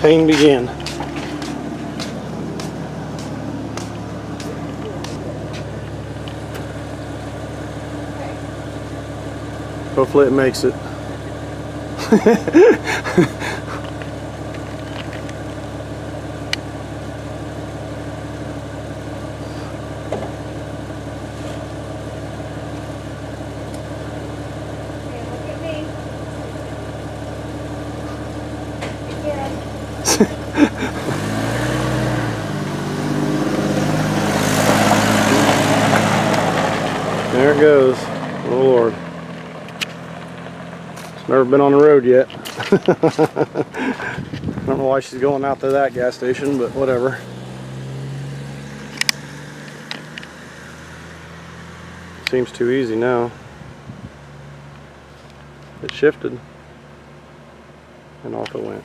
pain begin. Hopefully it makes it. There it goes. Oh Lord. It's never been on the road yet. I don't know why she's going out to that gas station, but whatever. Seems too easy now. It shifted and off it went.